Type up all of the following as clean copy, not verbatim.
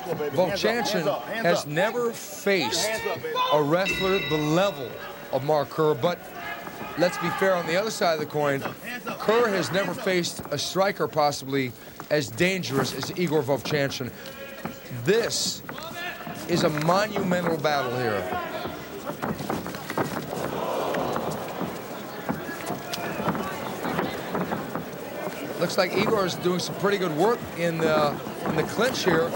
Vovchanchyn has never faced a wrestler the level of Mark Kerr, but let's be fair, on the other side of the coin, Kerr has never faced a striker possibly as dangerous as Igor Vovchanchyn. This is a monumental battle here. Looks like Igor is doing some pretty good work in the clinch here.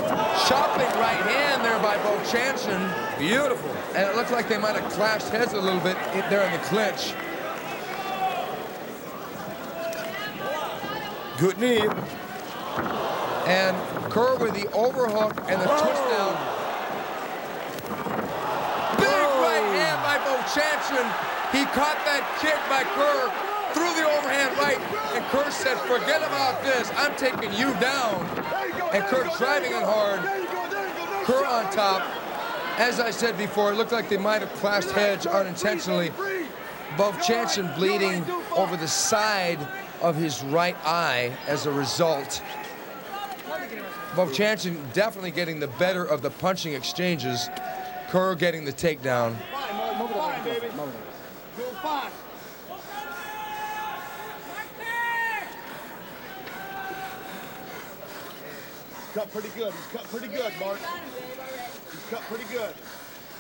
Chopping right hand there by Vovchanchyn. Beautiful. And it looked like they might have clashed heads a little bit there in the clinch. Good knee. And Kerr with the overhook and the twist down. Big right hand by Vovchanchyn. He caught that kick by Kerr through the overhand right, and Kerr said, forget about this, I'm taking you down. And Kerr driving it hard. Kerr on top. As I said before, it looked like they might have clashed heads unintentionally. Vovchanchyn bleeding over the side of his right eye as a result. Vovchanchyn definitely getting the better of the punching exchanges. Kerr getting the takedown. Cut pretty good. He's cut pretty good, Mark. He's cut pretty good.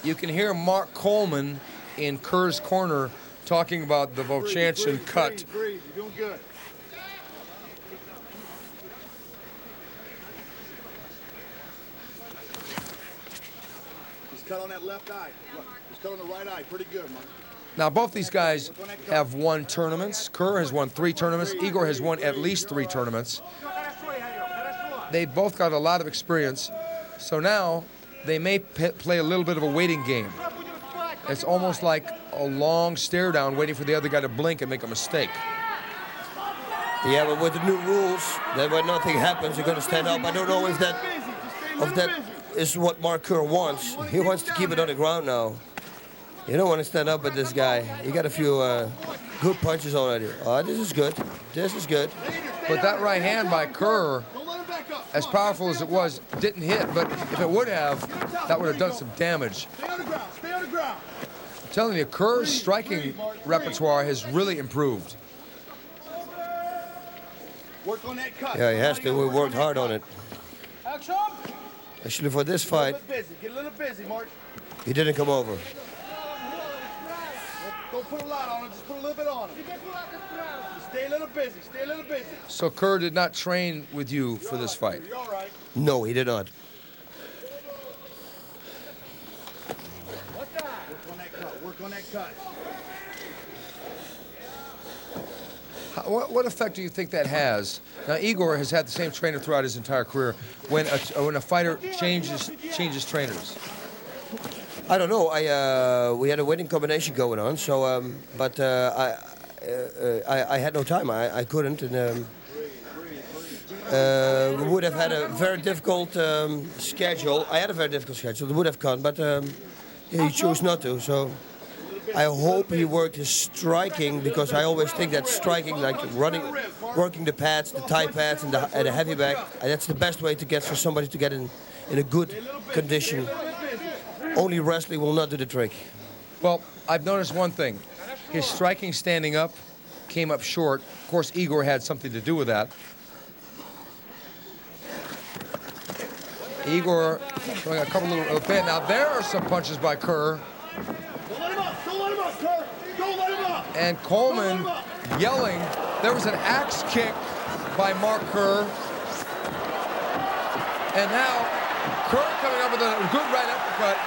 You can hear Mark Coleman in Kerr's corner talking about the Vovchanchyn cut. Breathe. You're doing good. He's cut on that left eye. Look, he's cut on the right eye. Pretty good, Mark. Now, both these guys have won tournaments. Kerr has won 3 tournaments. Igor has won at least 3 tournaments. They both got a lot of experience. So now they may play a little bit of a waiting game. It's almost like a long stare down waiting for the other guy to blink and make a mistake. Yeah, but with the new rules, that when nothing happens, you're going to stand up. I don't know if that is what Mark Kerr wants. He wants to keep it on the ground now. You don't want to stand up with this guy. He got a few good punches already. Oh, this is good. This is good. But that right hand by Kerr, as powerful as it was, didn't hit. But if it would have, that would have done some damage. Stay on the ground. Stay on the ground. I'm telling you, Kerr's striking repertoire has really improved. Work on that cut. Yeah, he has to. We worked hard on it. Actually, for this fight, Get a little busy, Mark. he didn't come over. Don't put a lot on him. Just put a little bit on him. Just stay a little busy. Stay a little busy. So Kerr did not train with you for this fight? You're all right. No, he did not. Work on that cut. Work on that cut. What effect do you think that has? Now, Igor has had the same trainer throughout his entire career. When a fighter changes trainers. I don't know. We had a winning combination going on, so I had no time. I couldn't, and we would have had a very difficult schedule. I had a very difficult schedule. It would have gone, but he chose not to. So I hope he worked his striking, because I always think that striking, like working the pads, the thigh pads, and the heavy back, that's the best way to get for somebody to get in a good condition. Only wrestling will not do the trick. Well, I've noticed one thing. His striking standing up came up short. Of course, Igor had something to do with that. Igor showing a couple little bit. Now, there are some punches by Kerr. Don't let him up. Don't let him up, Kerr. Don't let him up. And Coleman yelling. There was an axe kick by Mark Kerr. And now, Kerr coming up with a good right uppercut.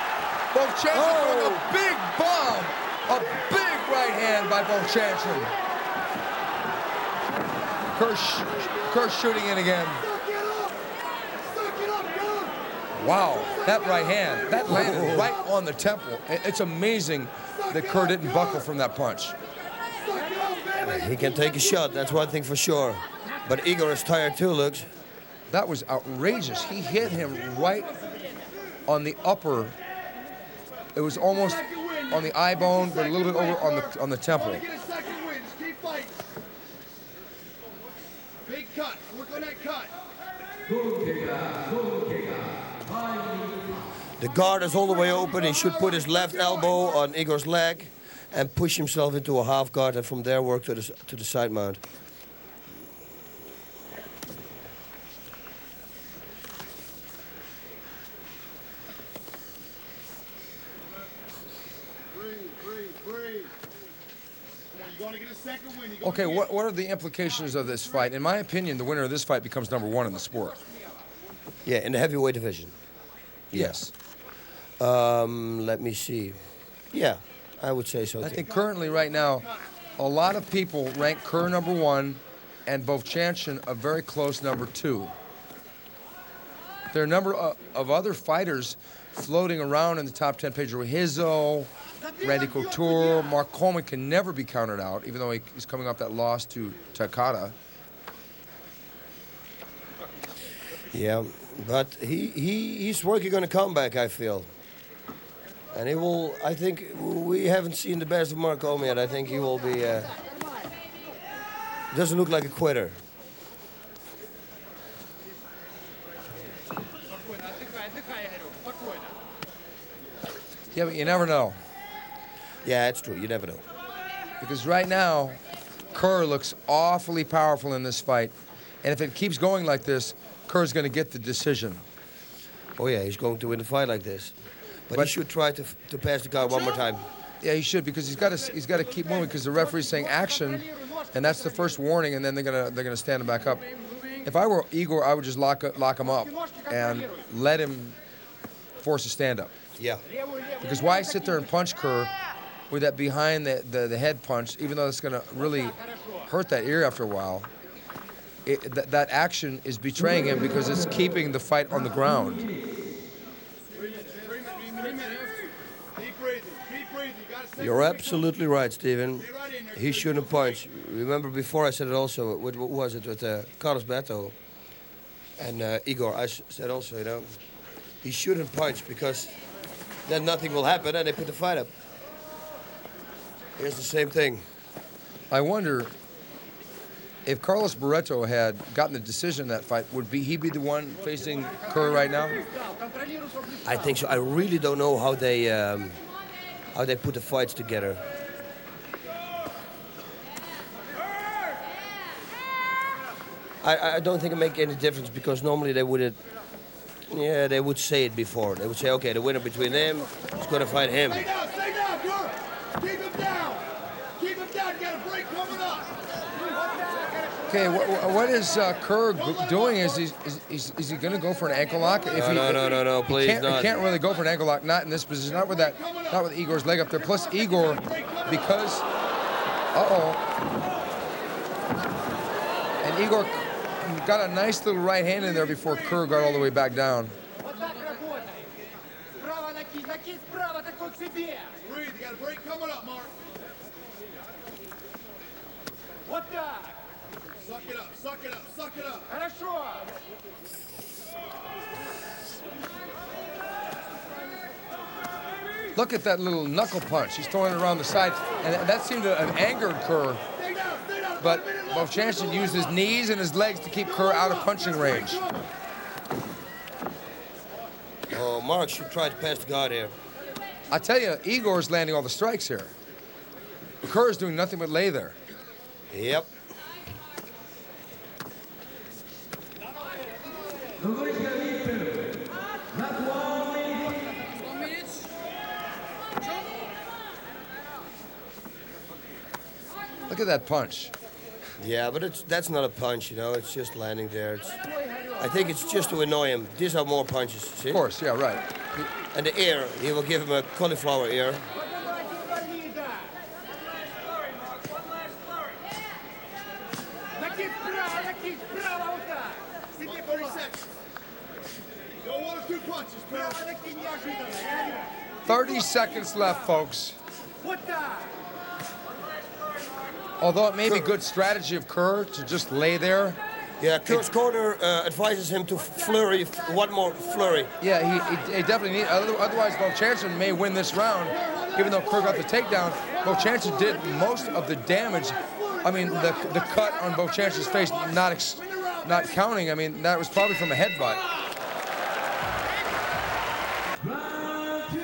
Vovchanchyn throwing a big bomb. A big right hand by Vovchanchyn. Kerr shooting in again. Wow, that right hand, that landed right on the temple. It's amazing that Kerr didn't buckle from that punch. He can take a shot, that's one thing for sure. But Igor is tired too, looks. That was outrageous. He hit him right on the upper. It was almost on the eye bone, but a little bit over on the temple. Big cut. Work on that cut. The guard is all the way open. He should put his left elbow on Igor's leg and push himself into a half guard, and from there work to the side mount. Okay, what are the implications of this fight? In my opinion, the winner of this fight becomes #1 in the sport. Yeah, in the heavyweight division. Yes. Let me see. Yeah, I would say so. I think currently, right now, a lot of people rank Kerr #1 and Vovchanchyn a very close #2. There are a number of other fighters floating around in the top 10. Pedro Rizzo, Randy Couture, Mark Coleman can never be counted out, even though he's coming off that loss to Takada. Yeah, but he's working on a comeback, I feel. And he will, I think, we haven't seen the best of Mark Coleman yet. I think he will be, doesn't look like a quitter. Yeah, but you never know. Yeah, it's true. You never know. Because right now, Kerr looks awfully powerful in this fight. And if it keeps going like this, Kerr's going to get the decision. Oh, yeah, he's going to win the fight like this. But he should try to pass the guard one more time. Yeah, he should, because he's got to keep moving, because the referee's saying action, and that's the first warning, and then they're gonna stand him back up. If I were Igor, I would just lock him up and let him force a stand-up. Yeah. Because why sit there and punch Kerr with that behind the head punch, even though it's going to really hurt that ear after a while? That action is betraying him because it's keeping the fight on the ground. You're absolutely right, Steven. He shouldn't punch. Remember before I said it also, what was it, with Carlos Beto and Igor, I said also, you know, he shouldn't punch because then nothing will happen and they put the fight up. Here's the same thing. I wonder if Carlos Barreto had gotten the decision in that fight, would he be the one facing Kerr right now? I think so. I really don't know how they put the fights together. I don't think it makes any difference because normally they wouldn't. Yeah, they would say it before. They would say, okay, the winner between them is going to fight him. Stay down, Kerr. Keep him down. Keep him down. You got a break coming up. Okay, what is Kerr doing? Is he going to go for an ankle lock? No, please not. He can't really go for an ankle lock, not in this position, not with Igor's leg up there. Plus Igor, because, and Igor got a nice little right hand in there before Kerr got all the way back down. Breathe. You got a break coming up, Mark. Suck it up. Suck it up. Suck it up. Look at that little knuckle punch. He's throwing it around the side, and that seemed to have angered Kerr. But Vovchanchyn used his knees and his legs to keep Kerr out of punching range. Oh, Mark should try to pass the guard here. I tell you, Igor's landing all the strikes here. Kerr is doing nothing but lay there. Yep. Look at that punch. Yeah, but that's not a punch, you know. It's just landing there. I think it's just to annoy him. These are more punches, see? Of course, yeah, right. And the ear, he will give him a cauliflower ear. Go 1 or 2 punches, Kerr. 30 seconds left, folks. Although it may be good strategy of Kerr to just lay there. Yeah, Kerr's corner advises him to flurry, one more flurry. Yeah, he definitely needs. Otherwise, Vovchanchyn may win this round, even though Kerr got the takedown. Vovchanchyn did most of the damage. I mean, the cut on Vovchanchyn's face not counting. I mean, that was probably from a headbutt.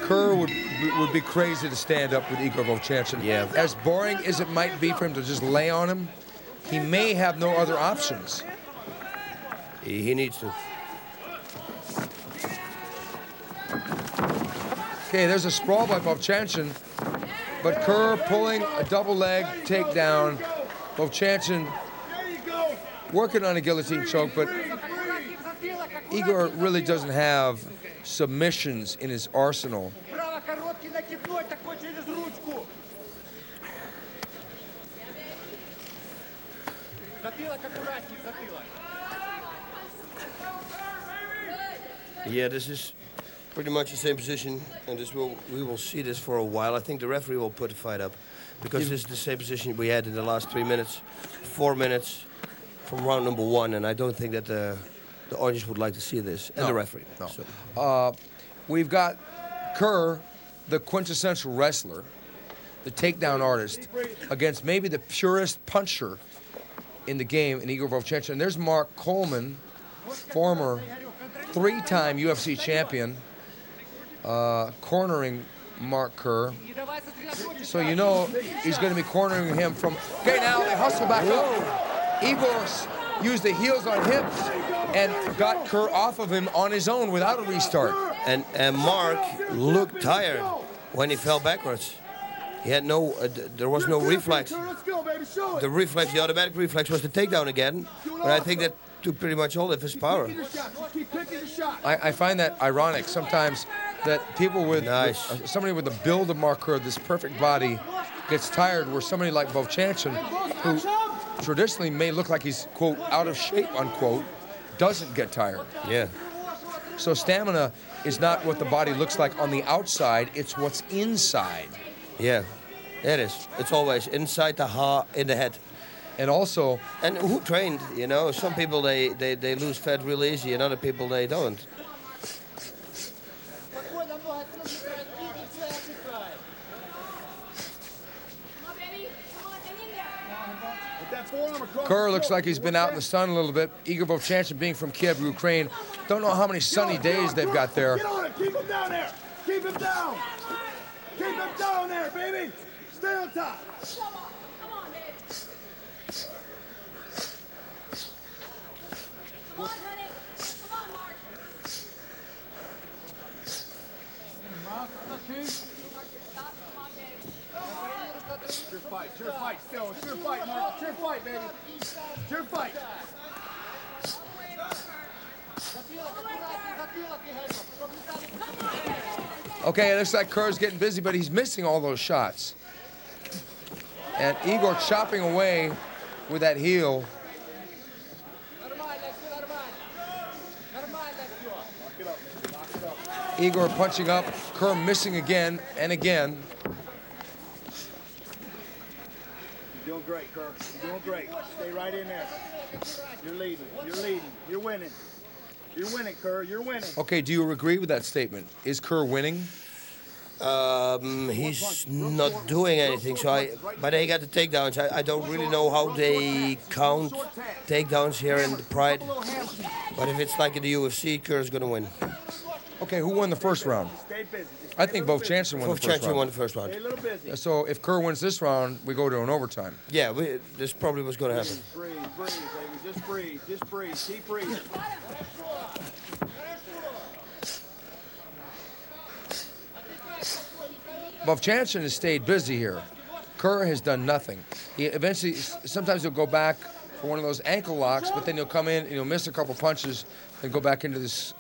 Kerr would be crazy to stand up with Igor Vovchanchyn. Yeah. As boring as it might be for him to just lay on him, he may have no other options. He needs to. Okay, there's a sprawl by Vovchanchyn, but Kerr pulling a double leg takedown. Vovchanchyn working on a guillotine choke, but Igor really doesn't have submissions in his arsenal. Yeah, this is pretty much the same position, and we will see this for a while. I think the referee will put the fight up because this is the same position we had in the last 3 minutes, 4 minutes from round number 1, and I don't think that the audience would like to see this, and the referee. No. So. We've got Kerr, the quintessential wrestler, the takedown artist, against maybe the purest puncher in the game in Igor Vovchanchyn. And there's Mark Coleman, former 3-time UFC champion, cornering Mark Kerr. So you know he's going to be cornering him from... Okay, now they hustle back up. Igor used the heels on hips and got Kerr off of him on his own without a restart. And Mark looked tired when he fell backwards. He had no, there was no reflex. The reflex, the automatic reflex was the takedown again, but I think that took pretty much all of his power. I find that ironic sometimes that people with, somebody with the build of Mark Kerr, this perfect body, gets tired, where somebody like Vovchanchyn, who traditionally may look like he's, quote, out of shape, unquote, doesn't get tired. Yeah. So stamina is not what the body looks like on the outside, it's what's inside. Yeah, it is. It's always inside the heart, in the head. And also... And who trained, you know? Some people, they lose fat real easy, and other people, they don't. Kerr looks like he's been out in the sun a little bit. Igor Vovchanchyn, being from Kiev, Ukraine, don't know how many sunny days they've got there. Get on it. Keep him down there. Keep him down. Keep him down there, baby. Stay on top. Come on, babe. Come on, honey. Come on, Mark. It's your fight. It's your fight still. It's your fight, Mark. It's your fight, baby. It's your fight. Okay, it looks like Kerr's getting busy, but he's missing all those shots. And Igor chopping away with that heel. Igor punching up, Kerr missing again and again. You're doing great, Kerr. You're doing great. Stay right in there. You're leading. You're leading. You're winning. You're winning, Kerr. You're winning. Okay, do you agree with that statement? Is Kerr winning? He's not doing anything, but they got the takedowns. I don't really know how they count takedowns here in the Pride. But if it's like in the UFC, Kerr's going to win. Okay, who won the first round? I think Vovchanchyn won the first round. Vovchanchyn won the first round. Stay a little busy. So if Kerr wins this round, we go to an overtime. Yeah, this probably was going to happen. Breathe, breathe, baby. Just breathe. Just breathe. Keep breathing. Vovchanchyn has stayed busy here. Kerr has done nothing. He eventually, sometimes he'll go back for one of those ankle locks, but then he'll come in and he'll miss a couple punches and go back into this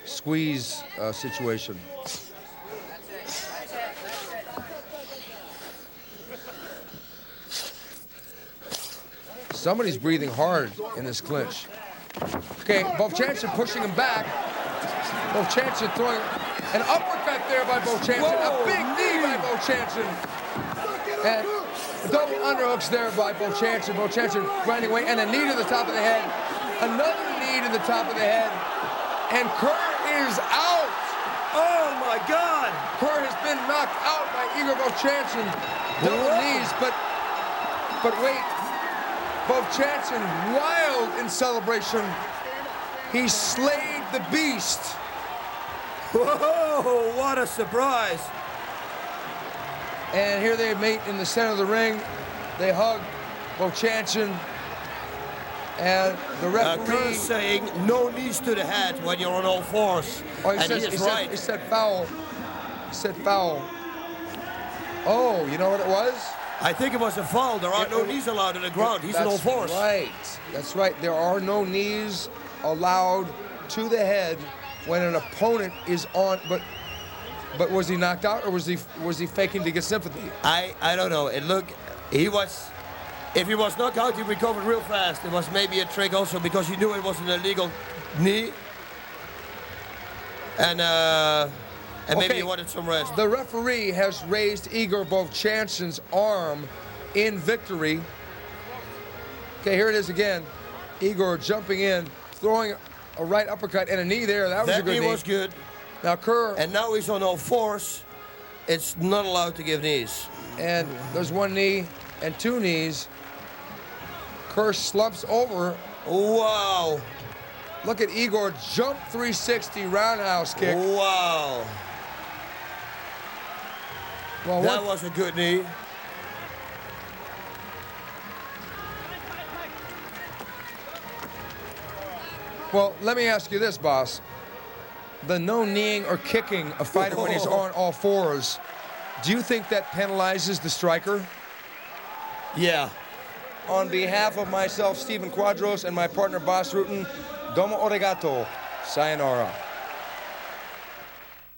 squeeze situation. Somebody's breathing hard in this clinch. Okay, Vovchanchyn pushing him back. Vovchanchyn throwing an uppercut there by Vovchanchyn. A big knee by Vovchanchyn. And double underhooks there by Vovchanchyn. Vovchanchyn grinding away, and a knee to the top of the head. Another knee to the top of the head. And Kerr is out. Oh my God! Kerr has been knocked out by Igor Vovchanchyn. Double knees, but wait. Vovchanchyn wild in celebration. He slayed the beast. Whoa, what a surprise. And here they meet in the center of the ring. They hug Bochanchin. And the referee... Kerr saying no knees to the head when you're on all fours. Oh, and he is right. He said foul. He said foul. Oh, you know what it was? I think it was a foul. There are no knees allowed on the ground. He's on all fours. Right. That's right. There are no knees allowed to the head when an opponent is on. But was he knocked out, or was he faking to get sympathy? I don't know. It looked, if he was knocked out, he recovered real fast. It was maybe a trick also because he knew it was an illegal knee. And maybe he wanted some rest. The referee has raised Igor Bochanchin's arm in victory. Okay, here it is again. Igor jumping in, throwing a right uppercut and a knee there. That was a good knee. That knee was good. Now Kerr... And now he's on all fours. It's not allowed to give knees. And there's one knee and two knees. Kerr slumps over. Wow. Look at Igor jump 360 roundhouse kick. Wow. Well, that was a good knee. Well, let me ask you this, boss. The no kneeing or kicking a fighter when he's on all fours, do you think that penalizes the striker? Yeah. On behalf of myself, Stephen Quadros, and my partner, Boss Rutan, domo arigato. Sayonara.